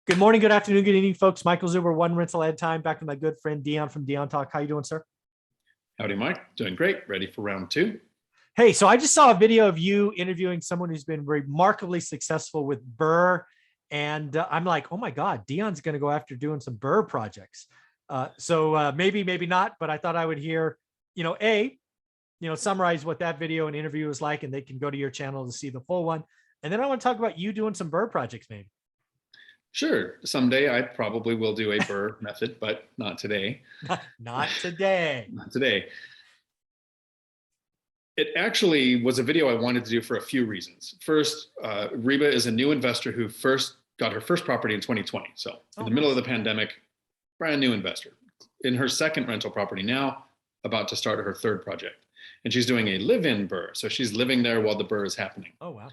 Good morning, good afternoon, good evening, folks. Michael Zuber, One Rental at a Time, back with my good friend Dion from Dion Talk. How you doing, sir? Howdy, Mike. Doing great. Ready for round two. Hey, so I just saw a video of you interviewing someone who's been remarkably successful with BRRRR, and I'm like, oh my God, Dion's going to go after doing some BRRRR projects. Maybe, maybe not, but I thought I would hear, summarize what that video and interview was like, and they can go to your channel to see the full one. And then I want to talk about you doing some BRRRR projects, maybe. Sure. Someday I probably will do a BRRRR method, but not today. Not today. Not today. It actually was a video I wanted to do for a few reasons. First, Reba is a new investor who first got her first property in 2020. So in the middle of the pandemic, brand new investor. In her second rental property now, about to start her third project. And she's doing a live-in BRRRR. So she's living there while the BRRRR is happening. Oh, wow.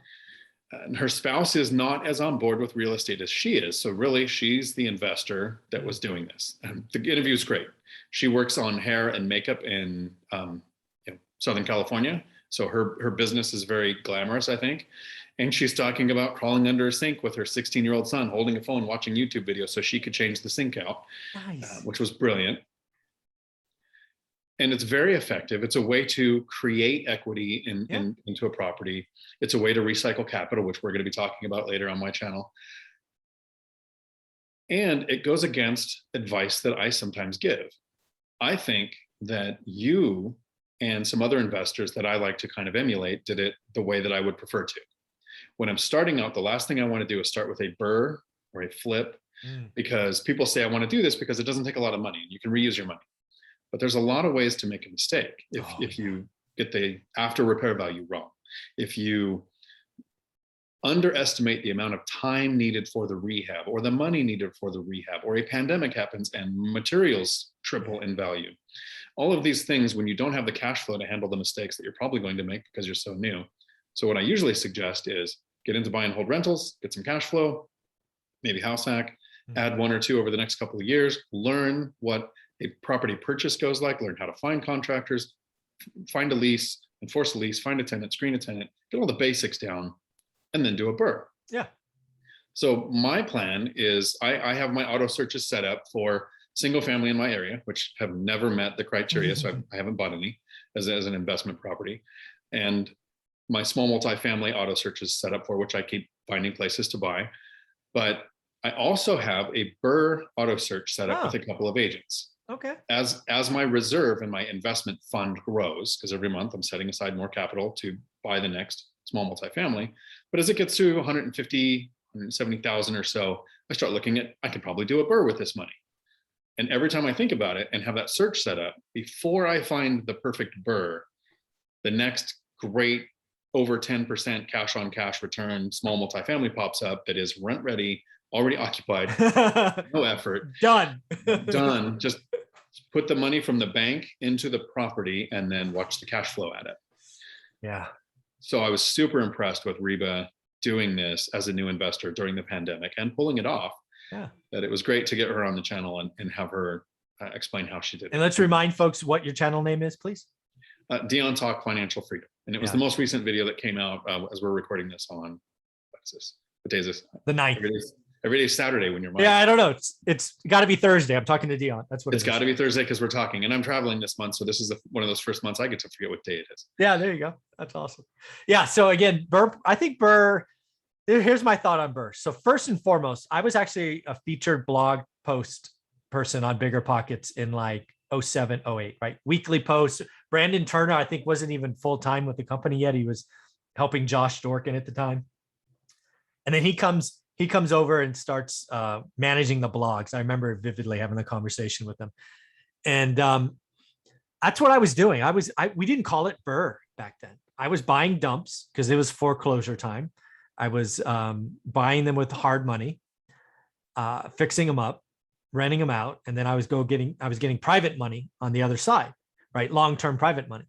And her spouse is not as on board with real estate as she is. So really, she's the investor that was doing this. And the interview is great. She works on hair and makeup in Southern California. So her business is very glamorous, I think. And she's talking about crawling under a sink with her 16-year-old son, holding a phone, watching YouTube videos so she could change the sink out, Nice. which was brilliant. And it's very effective. It's a way to create equity into a property. It's a way to recycle capital, which we're going to be talking about later on my channel. And it goes against advice that I sometimes give. I think that you and some other investors that I like to kind of emulate did it the way that I would prefer to. When I'm starting out, the last thing I want to do is start with a BRRRR or a flip, because people say I want to do this because it doesn't take a lot of money and you can reuse your money. But there's a lot of ways to make a mistake if you get the after repair value wrong. If you underestimate the amount of time needed for the rehab or the money needed for the rehab, or a pandemic happens and materials triple in value. All of these things, when you don't have the cash flow to handle the mistakes that you're probably going to make because you're so new. So what I usually suggest is get into buy and hold rentals, get some cash flow, maybe house hack, add one or two over the next couple of years, learn what a property purchase goes like, learn how to find contractors, find a lease, enforce a lease, find a tenant, screen a tenant, get all the basics down, and then do a BRRRR. Yeah. So my plan is I have my auto searches set up for single family in my area, which have never met the criteria. So I haven't bought any as an investment property. And my small multifamily auto searches set up for, which I keep finding places to buy. But I also have a BRRRR auto search set up with a couple of agents. Okay. As my reserve and my investment fund grows, because every month I'm setting aside more capital to buy the next small multifamily. But as it gets to 150, 170,000 or so, I start looking at, I could probably do a BRRRR with this money. And every time I think about it and have that search set up, before I find the perfect BRRRR, the next great over 10% cash on cash return small multifamily pops up that is rent ready, already occupied, no effort. Done. Done. Just put the money from the bank into the property and then watch the cash flow at it. Yeah. So I was super impressed with Reba doing this as a new investor during the pandemic and pulling it off. Yeah. That it was great to get her on the channel and have her explain how she did it. And let's remind folks what your channel name is, please. Dion Talk Financial Freedom. And it was the most recent video that came out as we're recording this on, what's this? What day is this? The 9th. Every day is Saturday when you're. Yeah, I don't know. It's got to be Thursday. I'm talking to Dion. That's what it's got to be Thursday because we're talking, and I'm traveling this month, so this is one of those first months I get to forget what day it is. Yeah, there you go. That's awesome. Yeah. So again, BRRRR. I think BRRRR. Here's my thought on BRRRR. So first and foremost, I was actually a featured blog post person on Bigger Pockets in like 07, 08, right? Weekly posts. Brandon Turner, I think, wasn't even full time with the company yet. He was helping Josh Dorkin at the time, and then he comes over and starts managing the blogs. I remember vividly having a conversation with him. And that's what I was doing. We didn't call it BRRRR back then. I was buying dumps because it was foreclosure time. I was buying them with hard money, fixing them up, renting them out. And then I was getting private money on the other side, right? Long-term private money.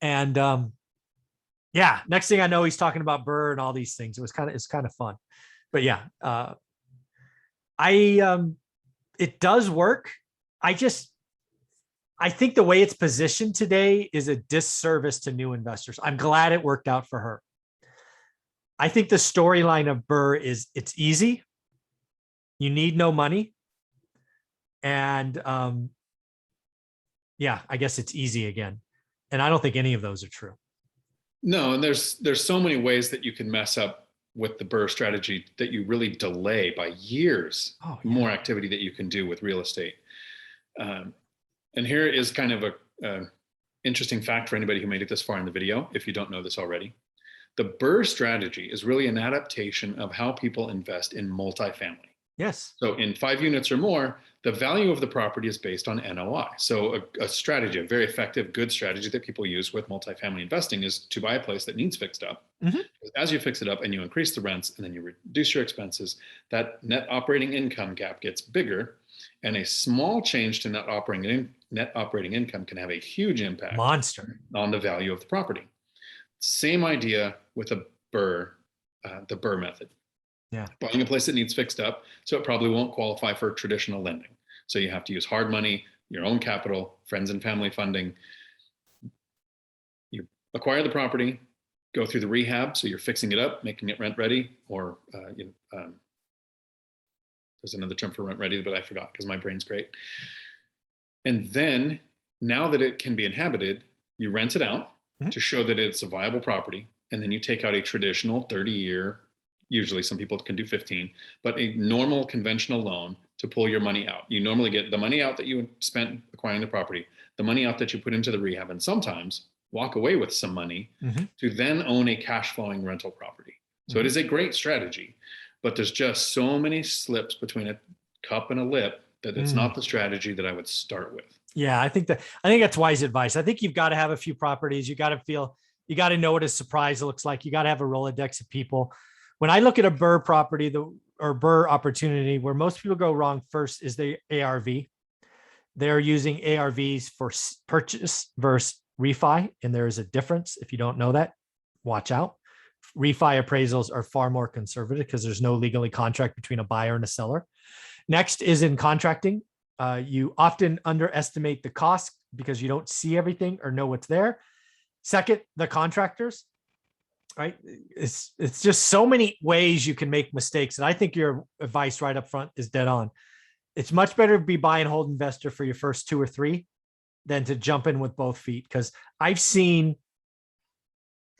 And yeah, next thing I know, he's talking about BRRRR and all these things. It's kind of fun. But yeah, it does work. I think the way it's positioned today is a disservice to new investors. I'm glad it worked out for her. I think the storyline of BRRRR is it's easy. you need no money. And yeah, I guess it's easy again. And I don't think any of those are true. No, and there's so many ways that you can mess up with the BRRRR strategy that you really delay by years more activity that you can do with real estate. And here is kind of a interesting fact for anybody who made it this far in the video, if you don't know this already. The BRRRR strategy is really an adaptation of how people invest in multifamily. Yes. So in 5 units or more, the value of the property is based on NOI. So a strategy, a very effective, good strategy that people use with multifamily investing is to buy a place that needs fixed up. As you fix it up and you increase the rents and then you reduce your expenses, that net operating income gap gets bigger, and a small change to net operating income can have a huge impact on the value of the property. Same idea with a BRRRR, the BRRRR method. Yeah. Buying a place that needs fixed up, so it probably won't qualify for traditional lending. So you have to use hard money, your own capital, friends and family funding. You acquire the property, go through the rehab, so you're fixing it up, making it rent ready, or there's another term for rent ready, but I forgot because my brain's great. And then now that it can be inhabited, you rent it out to show that it's a viable property. And then you take out a traditional 30-year, usually some people can do 15, but a normal conventional loan to pull your money out. You normally get the money out that you spent acquiring the property, the money out that you put into the rehab, and sometimes walk away with some money to then own a cash flowing rental property. So it is a great strategy, but there's just so many slips between a cup and a lip that it's not the strategy that I would start with. Yeah, I think that's wise advice. I think you've got to have a few properties. You got to know what a surprise looks like. You got to have a Rolodex of people. When I look at a BRRRR property, or BRRRR opportunity, where most people go wrong first is the ARV. They're using ARVs for purchase versus refi, and there is a difference. If you don't know that, watch out. Refi appraisals are far more conservative because there's no legally contract between a buyer and a seller. Next is in contracting. You often underestimate the cost because you don't see everything or know what's there. Second, the contractors. Right. It's just so many ways you can make mistakes. And I think your advice right up front is dead on. It's much better to be buy and hold investor for your first 2 or 3 than to jump in with both feet. Because I've seen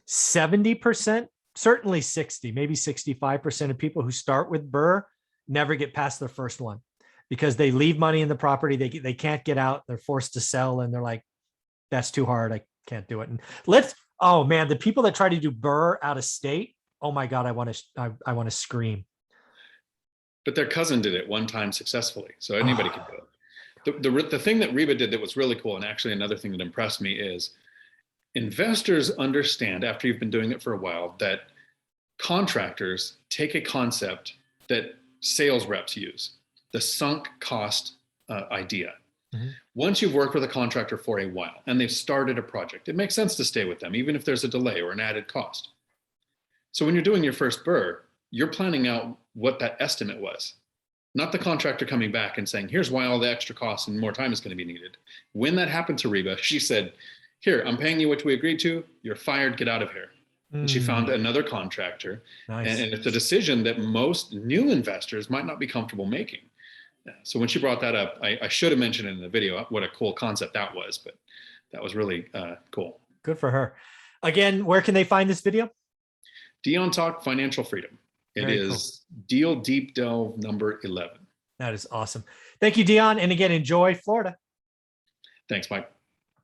70%, certainly 60, maybe 65% of people who start with BRRRR never get past their first one because they leave money in the property. They can't get out. They're forced to sell. And they're like, that's too hard. I can't do it. And oh man, the people that try to do BRRRR out of state, oh my God, I want to scream. But their cousin did it one time successfully, so anybody can do it. The thing that Reba did that was really cool, and actually another thing that impressed me, is investors understand after you've been doing it for a while that contractors take a concept that sales reps use, the sunk cost idea. Once you've worked with a contractor for a while and they've started a project, it makes sense to stay with them, even if there's a delay or an added cost. So when you're doing your first BRRRR, you're planning out what that estimate was, not the contractor coming back and saying, here's why all the extra costs and more time is going to be needed. When that happened to Reba, she said, here, I'm paying you what we agreed to. You're fired. Get out of here. And she found another contractor. Nice. And it's a decision that most new investors might not be comfortable making. So when she brought that up, I should have mentioned it in the video, what a cool concept that was, but that was really cool. Good for her. Again, where can they find this video? Dion Talk Financial Freedom. It is Deal Deep Delve number 11. That is awesome. Thank you, Dion. And again, enjoy Florida. Thanks, Mike.